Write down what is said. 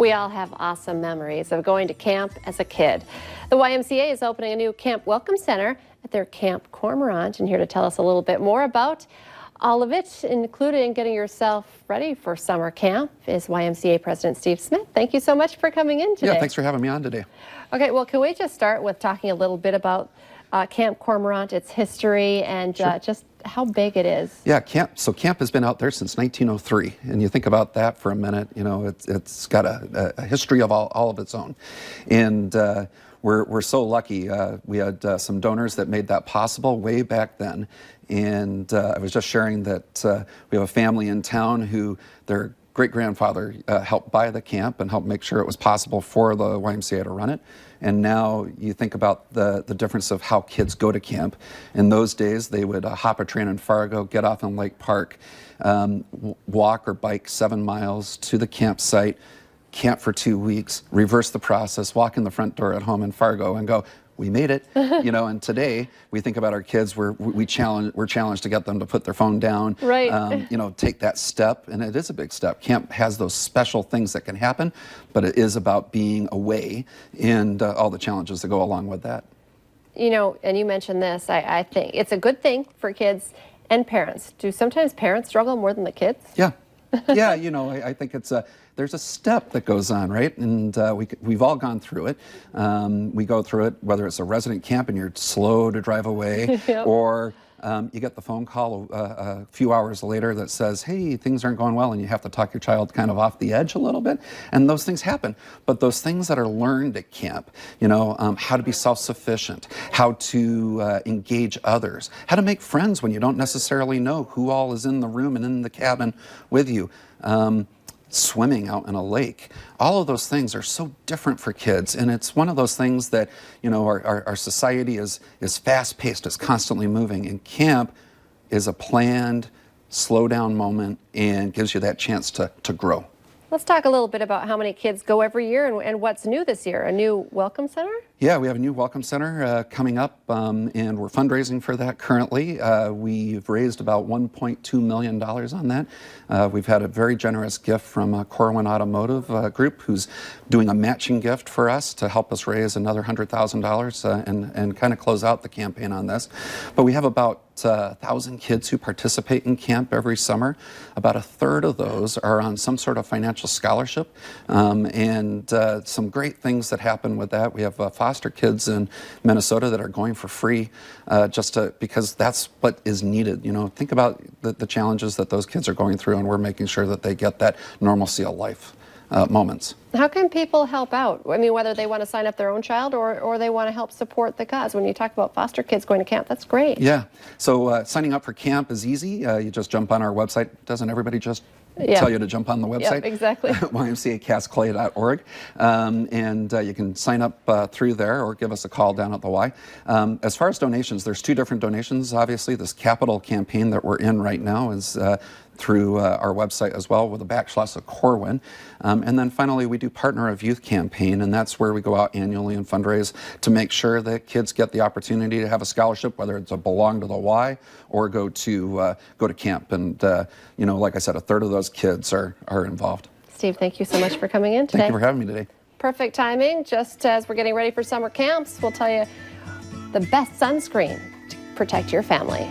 We all have awesome memories of going to camp as a kid. The YMCA is opening a new Camp Welcome Center at their Camp Cormorant, and here to tell us a little bit more about all of it, including getting yourself ready for summer camp, is YMCA President Steve Smith. Thank you so much for coming in today. Yeah, thanks for having me on today. Okay, well, can we just start with talking a little bit about Camp Cormorant, its history, and just how big it is? Yeah, camp has been out there since 1903, and you think about that for a minute. You know, it's got a history of all of its own, and we're so lucky. We had some donors that made that possible way back then, and I was just sharing that we have a family in town who their great-grandfather helped buy the camp and helped make sure it was possible for the YMCA to run it. And now you think about the difference of how kids go to camp. In those days, they would hop a train in Fargo, get off in Lake Park, walk or bike 7 miles to the campsite, camp for 2 weeks, reverse the process, walk in the front door at home in Fargo and go, we made it. You know, and today we think about our kids, we're challenged to get them to put their phone down, right. You know, take that step, and it is a big step. Camp has those special things that can happen, but it is about being away and all the challenges that go along with that. You know, and you mentioned this, I think it's a good thing for kids and parents. Do sometimes parents struggle more than the kids? Yeah. Yeah, you know, I think there's a step that goes on, right? And we've all gone through it. We go through it, whether it's a resident camp and you're slow to drive away, Yep. or you get the phone call a few hours later that says, hey, things aren't going well, and you have to talk your child kind of off the edge a little bit. And those things happen. But those things that are learned at camp, you know, how to be self-sufficient, how to engage others, how to make friends when you don't necessarily know who all is in the room and in the cabin with you. Swimming out in a lake. All of those things are so different for kids, and it's one of those things that, you know, our society is fast-paced, it's constantly moving, and camp is a planned, slow-down moment and gives you that chance to grow. Let's talk a little bit about how many kids go every year and what's new this year. A new Welcome Center? Yeah, we have a new Welcome Center coming up, and we're fundraising for that currently. We've raised about $1.2 million on that. We've had a very generous gift from Corwin Automotive Group, who's doing a matching gift for us to help us raise another $100,000 and kind of close out the campaign on this. But we have about 1,000 kids who participate in camp every summer. About a third of those are on some sort of financial scholarship, and some great things that happen with that. We have foster kids in Minnesota that are going for free because that's what is needed. You know, think about the challenges that those kids are going through, and we're making sure that they get that normalcy of life moments. How can people help out? I mean, whether they want to sign up their own child or they want to help support the cause. When you talk about foster kids going to camp, that's great. Yeah. So signing up for camp is easy. You just jump on our website. Doesn't everybody just tell you to jump on the website? Yep, exactly. YMCAcastclay.org. And you can sign up through there or give us a call down at the Y. As far as donations, there's 2 different donations. Obviously, this capital campaign that we're in right now is through our website as well with a / of Corwin. And then finally, we do Partner of Youth campaign, and that's where we go out annually and fundraise to make sure that kids get the opportunity to have a scholarship, whether it's a belong to the Y or go to camp. And you know, like I said, a third of those kids are involved. Steve, thank you so much for coming in today. Thank you for having me today. Perfect timing. Just as we're getting ready for summer camps, we'll tell you the best sunscreen to protect your family.